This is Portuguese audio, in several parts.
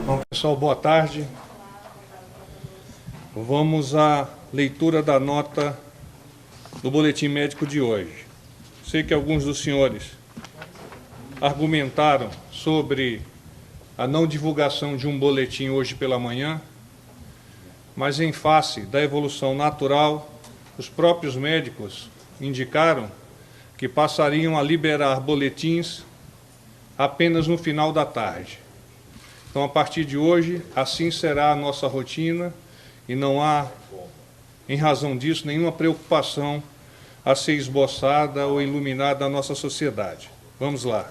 Bom, pessoal, boa tarde. Vamos à leitura da nota do boletim médico de hoje. Sei que alguns dos senhores argumentaram sobre a não divulgação de um boletim hoje pela manhã, mas em face da evolução natural, os próprios médicos indicaram que passariam a liberar boletins apenas no final da tarde. Então, a partir de hoje, assim será a nossa rotina e não há, em razão disso, nenhuma preocupação a ser esboçada ou iluminada na nossa sociedade. Vamos lá.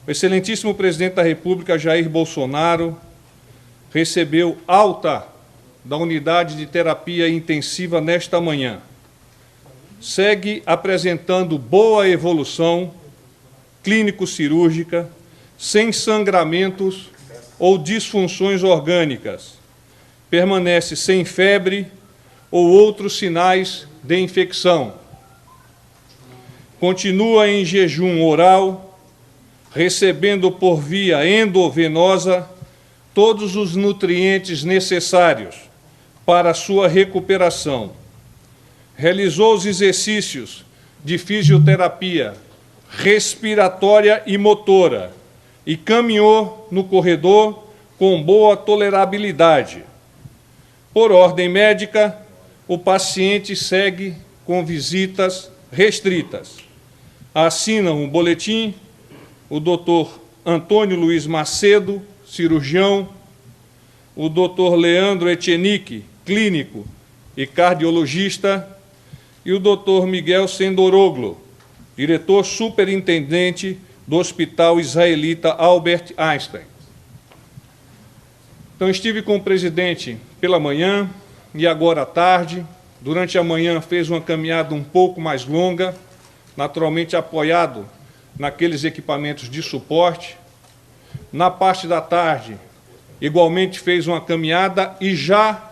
O excelentíssimo presidente da República, Jair Bolsonaro, recebeu alta da unidade de terapia intensiva nesta manhã. Segue apresentando boa evolução clínico-cirúrgica, sem sangramentos ou disfunções orgânicas. Permanece sem febre ou outros sinais de infecção. Continua em jejum oral, recebendo por via endovenosa todos os nutrientes necessários para a sua recuperação. Realizou os exercícios de fisioterapia respiratória e motora e caminhou no corredor com boa tolerabilidade. Por ordem médica, o paciente segue com visitas restritas. Assinam o boletim o Dr. Antônio Luiz Macedo, cirurgião, o Dr. Leandro Etchenique, clínico e cardiologista, e o Dr. Miguel Sendoroglu, diretor superintendente do Hospital Israelita Albert Einstein. Então, estive com o presidente pela manhã e agora à tarde. Durante a manhã fez uma caminhada um pouco mais longa, naturalmente apoiado naqueles equipamentos de suporte. Na parte da tarde, igualmente fez uma caminhada e já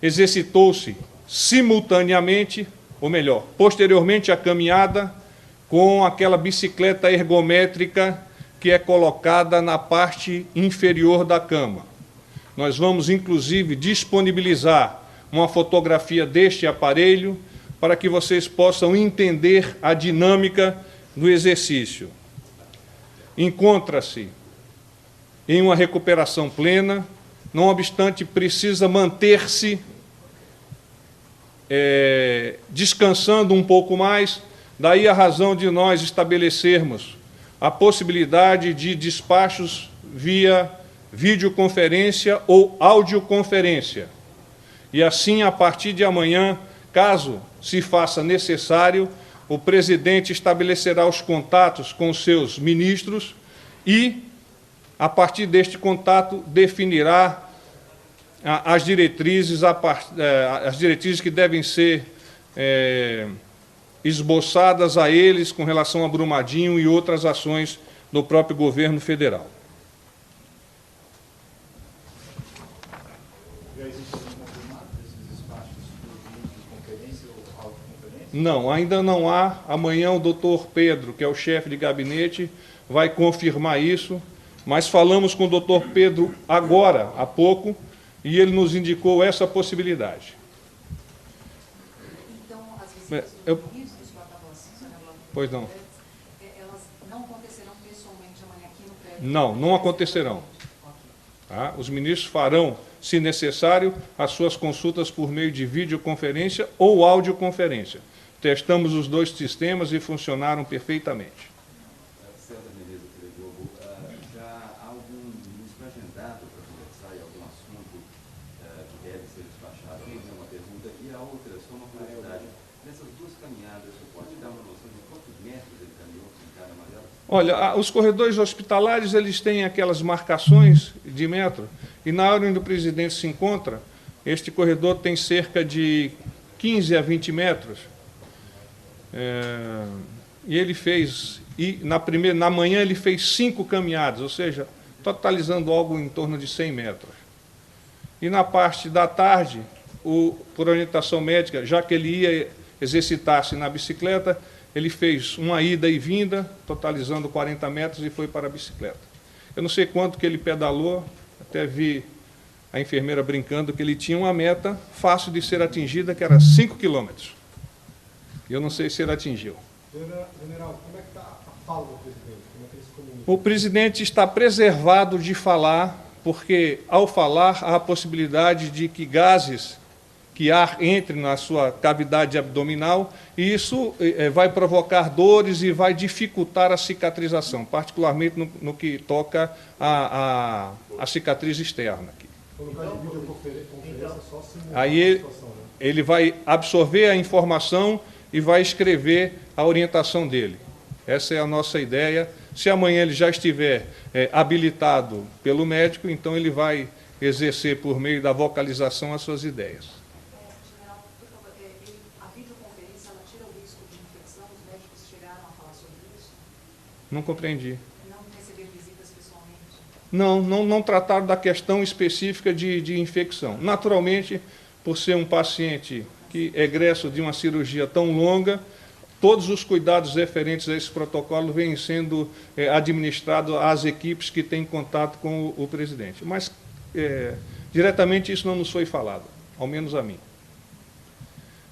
exercitou-se simultaneamente, ou melhor, posteriormente à caminhada, com aquela bicicleta ergométrica que é colocada na parte inferior da cama. Nós vamos, inclusive, disponibilizar uma fotografia deste aparelho para que vocês possam entender a dinâmica do exercício. Encontra-se em uma recuperação plena, não obstante, precisa manter-se descansando um pouco mais. Daí a razão de nós estabelecermos a possibilidade de despachos via videoconferência ou audioconferência. E assim, a partir de amanhã, caso se faça necessário, o presidente estabelecerá os contatos com seus ministros e, a partir deste contato, definirá as diretrizes que devem ser esboçadas a eles com relação a Brumadinho e outras ações do próprio governo federal. Já existe algum confirmado desses despachos por videoconferência ou audioconferência? Não, ainda não há. Amanhã o doutor Pedro, que é o chefe de gabinete, vai confirmar isso, mas falamos com o doutor Pedro agora, há pouco, e ele nos indicou essa possibilidade. Então, as visitas dos ministros, o senhor estava assim, senhor Renato? Pois não. Elas não acontecerão pessoalmente amanhã aqui no prédio? Não, não acontecerão. Tá? Os ministros farão, se necessário, as suas consultas por meio de videoconferência ou audioconferência. Testamos os dois sistemas e funcionaram perfeitamente. César Menezes, TV Globo, já há algum ministro agendado para conversar em algum assunto que deve ser despachado? Essa é uma pergunta. E a outra, só uma curiosidade. Nessas duas caminhadas, você pode dar uma noção de quantos metros ele caminhou em cada uma delas? Olha, os corredores hospitalares, eles têm aquelas marcações de metro, e na área onde o presidente se encontra, este corredor tem cerca de 15 a 20 metros. E ele fez, na manhã ele fez 5 caminhadas, ou seja, totalizando algo em torno de 100 metros. E na parte da tarde, por orientação médica, já que ele ia exercitar-se na bicicleta, ele fez uma ida e vinda, totalizando 40 metros, e foi para a bicicleta. Eu não sei quanto que ele pedalou, até vi a enfermeira brincando que ele tinha uma meta fácil de ser atingida, que era 5 quilômetros. Eu não sei se ele atingiu. General, como é que está a fala do presidente? Como é que ele se comunica? O presidente está preservado de falar, porque, ao falar, há a possibilidade de que gases, que ar entre na sua cavidade abdominal, e isso vai provocar dores e vai dificultar a cicatrização, particularmente no que toca a cicatriz externa. Aqui. Então, no caso de videoconferência, só simular Aí a situação, né? ele vai absorver a informação e vai escrever a orientação dele. Essa é a nossa ideia. Se amanhã ele já estiver habilitado pelo médico, então ele vai exercer, por meio da vocalização, as suas ideias. General, por favor, a videoconferência, ela tira o risco de infecção? Os médicos chegaram a falar sobre isso? Não compreendi. Não receber visitas pessoalmente? Não trataram da questão específica de infecção. Naturalmente, por ser um paciente que é egresso de uma cirurgia tão longa, todos os cuidados referentes a esse protocolo vêm sendo administrados às equipes que têm contato com o presidente. Mas, diretamente, isso não nos foi falado, ao menos a mim.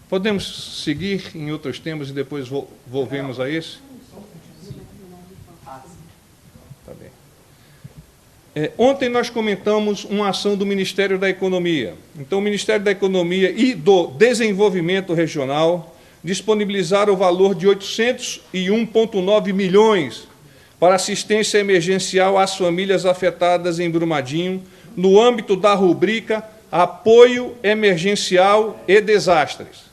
Podemos seguir em outros temas e depois volvemos a esse? Tá bem. Ontem nós comentamos uma ação do Ministério da Economia. Então, o Ministério da Economia e do Desenvolvimento Regional disponibilizaram o valor de 801,9 milhões para assistência emergencial às famílias afetadas em Brumadinho, no âmbito da rubrica Apoio Emergencial e Desastres.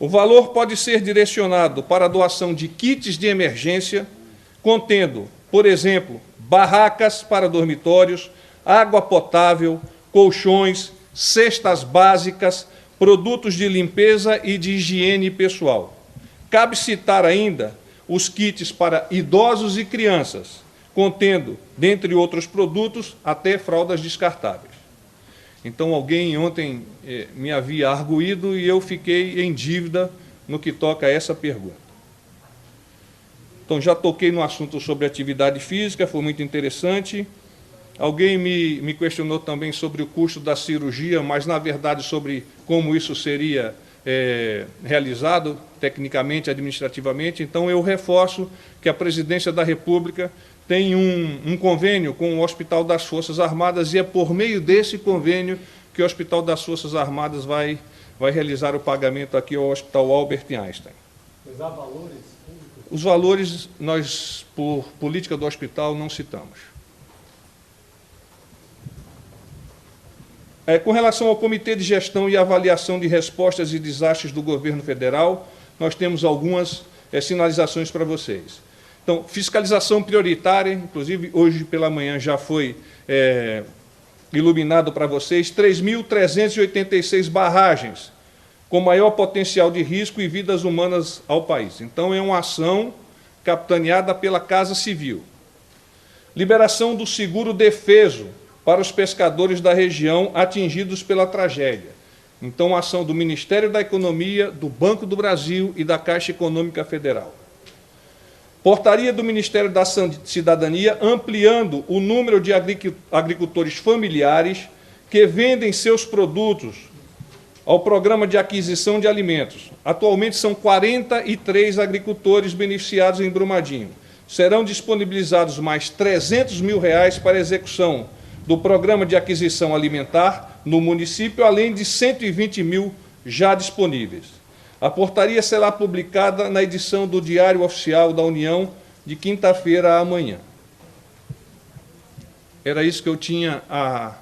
O valor pode ser direcionado para a doação de kits de emergência, contendo, por exemplo, barracas para dormitórios, água potável, colchões, cestas básicas, produtos de limpeza e de higiene pessoal. Cabe citar ainda os kits para idosos e crianças, contendo, dentre outros produtos, até fraldas descartáveis. Então, alguém ontem me havia arguído e eu fiquei em dívida no que toca a essa pergunta. Então, já toquei no assunto sobre atividade física, foi muito interessante. Alguém me questionou também sobre o custo da cirurgia, mas, na verdade, sobre como isso seria realizado tecnicamente, administrativamente. Então, eu reforço que a Presidência da República tem um convênio com o Hospital das Forças Armadas e é por meio desse convênio que o Hospital das Forças Armadas vai realizar o pagamento aqui ao Hospital Albert Einstein. Mas há valores públicos? Os valores, nós, por política do hospital, não citamos. Com relação ao Comitê de Gestão e Avaliação de Respostas e Desastres do Governo Federal, nós temos algumas sinalizações para vocês. Então, fiscalização prioritária, inclusive hoje pela manhã já foi iluminado para vocês, 3.386 barragens, com maior potencial de risco e vidas humanas ao país. Então, é uma ação capitaneada pela Casa Civil. Liberação do seguro defeso para os pescadores da região atingidos pela tragédia. Então, a ação do Ministério da Economia, do Banco do Brasil e da Caixa Econômica Federal. Portaria do Ministério da Cidadania ampliando o número de agricultores familiares que vendem seus produtos ao Programa de Aquisição de Alimentos. Atualmente são 43 agricultores beneficiados em Brumadinho. Serão disponibilizados mais R$300 mil para execução do Programa de Aquisição Alimentar no município, além de 120 mil já disponíveis. A portaria será publicada na edição do Diário Oficial da União de quinta-feira amanhã. Era isso que eu tinha a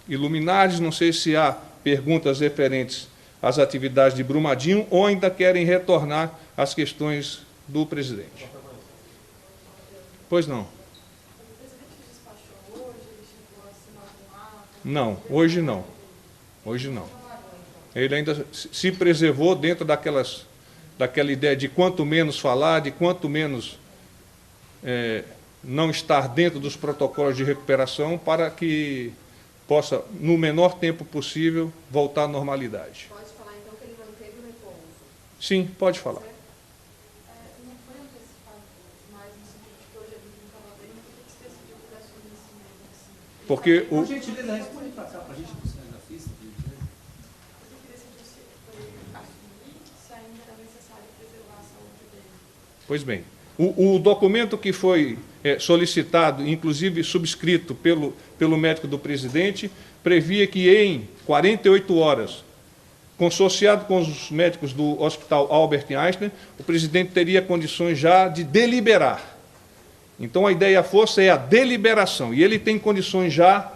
iluminar. Não sei se há perguntas referentes às atividades de Brumadinho ou ainda querem retornar às questões do presidente. Pois não. Não, hoje não. Hoje não. Ele ainda se preservou dentro daquela ideia de quanto menos falar, de quanto menos não estar dentro dos protocolos de recuperação, para que possa, no menor tempo possível, voltar à normalidade. Pode falar então que ele manteve o repouso. Sim, pode falar. Não foi antecipado mais no sentido de que hoje a gente não estava bem, mas por que você decidiu dar nesse mesmo? Assim? Porque Por gentileza, responde para cá, para a gente, para o cinegrafista. Porque ele decidiu se foi assumir se ainda era necessário preservar a saúde dele. Pois bem, o documento que foi solicitado, inclusive subscrito pelo médico do presidente, previa que em 48 horas, consorciado com os médicos do Hospital Albert Einstein, o presidente teria condições já de deliberar. Então, a ideia força é a deliberação, e ele tem condições já,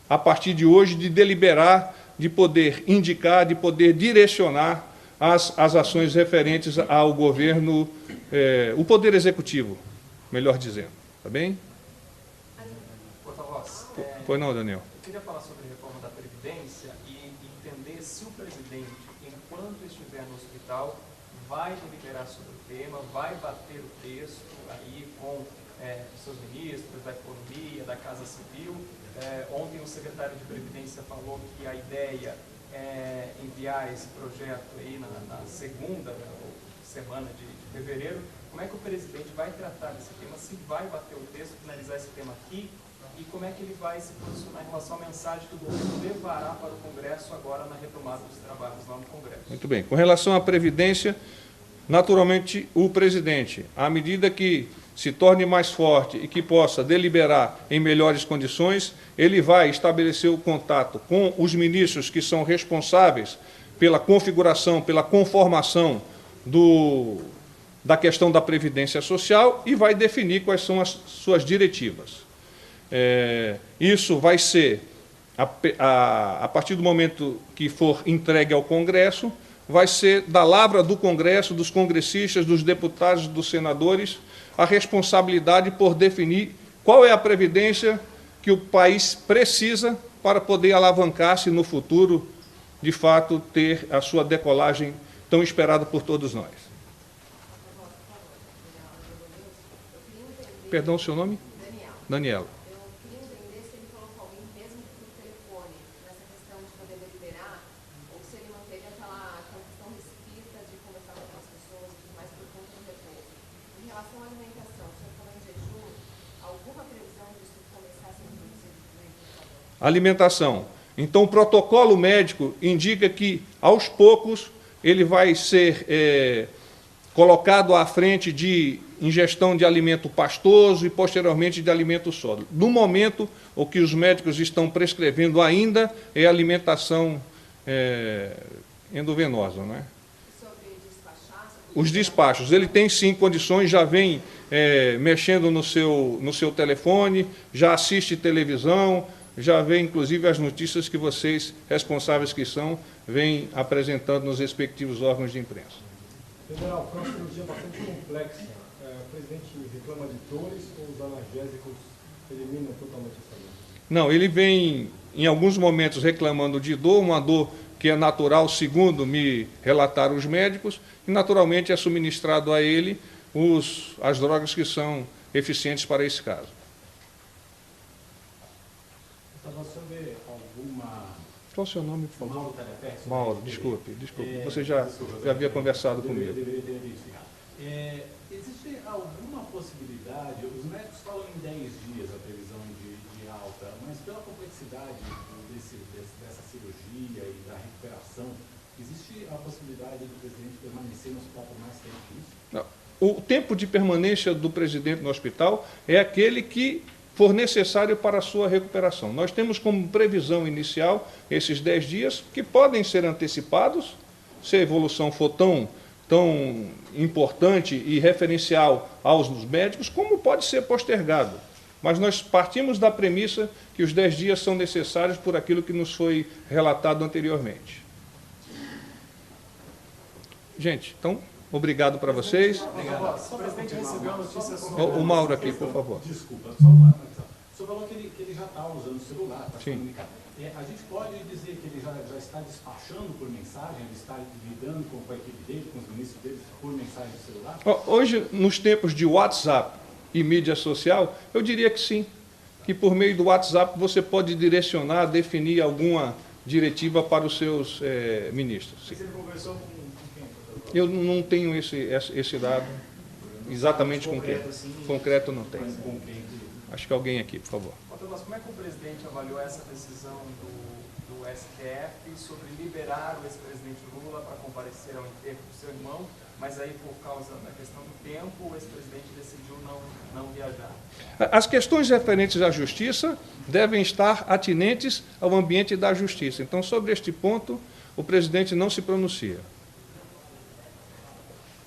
a partir de hoje, de deliberar, de poder indicar, de poder direcionar as ações referentes ao governo, o Poder Executivo, melhor dizendo. Está bem? Porta-voz, Pois não, Daniel. eu queria falar sobre a reforma da Previdência e entender se o presidente, enquanto estiver no hospital, vai deliberar sobre o tema, vai bater o texto aí com os seus ministros da Economia, da Casa Civil. Ontem o secretário de Previdência falou que a ideia é enviar esse projeto aí na segunda semana de fevereiro. Como é que o presidente vai tratar desse tema, se vai bater o texto, finalizar esse tema aqui, e como é que ele vai se posicionar em relação à mensagem que o governo levará para o Congresso agora na retomada dos trabalhos lá no Congresso? Muito bem. Com relação à Previdência, naturalmente, o presidente, à medida que se torne mais forte e que possa deliberar em melhores condições, ele vai estabelecer o contato com os ministros que são responsáveis pela configuração, pela conformação da questão da Previdência Social e vai definir quais são as suas diretivas. Isso vai ser, a partir do momento que for entregue ao Congresso, vai ser da lavra do Congresso, dos congressistas, dos deputados, dos senadores, a responsabilidade por definir qual é a previdência que o país precisa para poder alavancar-se no futuro, de fato, ter a sua decolagem tão esperada por todos nós. Perdão, o seu nome? Daniela. Eu queria entender se ele falou com alguém mesmo por telefone, nessa questão de poder deliberar, ou se ele manteve aquela questão restrita de conversar com as pessoas e tudo mais por conta do repouso. Em relação à alimentação, o senhor falou em jejum, alguma previsão disso começar a ser introduzido no Equador? Alimentação. Então, o protocolo médico indica que, aos poucos, ele vai ser colocado à frente de ingestão de alimento pastoso e, posteriormente, de alimento sólido. No momento, o que os médicos estão prescrevendo ainda é alimentação endovenosa, não é? Sobre despachar? Os despachos, ele tem sim condições, já vem mexendo no seu telefone, já assiste televisão, já vê inclusive as notícias que vocês, responsáveis que são, vêm apresentando nos respectivos órgãos de imprensa. General, foi uma cirurgia bastante complexa. O presidente reclama de dores ou os analgésicos eliminam totalmente essa dor? Não, ele vem, em alguns momentos, reclamando de dor, uma dor que é natural, segundo me relataram os médicos, e naturalmente é subministrado a ele as drogas que são eficientes para esse caso. Você vê alguma... Qual o seu nome, por favor? Mauro Telepérez? Mauro, desculpe. Você já havia conversado comigo. Deveria ter verificado. Existe alguma possibilidade, os médicos falam em 10 dias a previsão de alta, mas pela complexidade dessa cirurgia e da recuperação, existe a possibilidade do presidente permanecer no hospital por mais tempo que isso? Não. O tempo de permanência do presidente no hospital é aquele que for necessário para a sua recuperação. Nós temos como previsão inicial esses 10 dias, que podem ser antecipados, se a evolução for tão importante e referencial aos médicos, como pode ser postergado. Mas nós partimos da premissa que os 10 dias são necessários por aquilo que nos foi relatado anteriormente. Gente, então, obrigado para vocês. O presidente recebeu a notícia sobre... O Mauro aqui, por favor. Desculpa, só uma questão. O senhor falou que ele já está usando o celular para se comunicar. A gente pode dizer que ele já está despachando por mensagem, ele está lidando com a equipe dele, com os ministros dele, por mensagem do celular? Hoje, nos tempos de WhatsApp e mídia social, eu diria que sim. que por meio do WhatsApp você pode direcionar, definir alguma diretiva para os seus ministros. Sim. Você conversou com quem, doutor? Eu não tenho esse dado exatamente com quem. Concreto não tem. Acho que alguém aqui, por favor. Tomás, como é que o presidente avaliou essa decisão do STF sobre liberar o ex-presidente Lula para comparecer ao enterro do seu irmão, mas aí por causa da questão do tempo, o ex-presidente decidiu não viajar? As questões referentes à justiça devem estar atinentes ao ambiente da justiça. Então, sobre este ponto, o presidente não se pronuncia.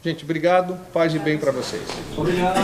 Gente, obrigado, paz e bem para vocês. Obrigado.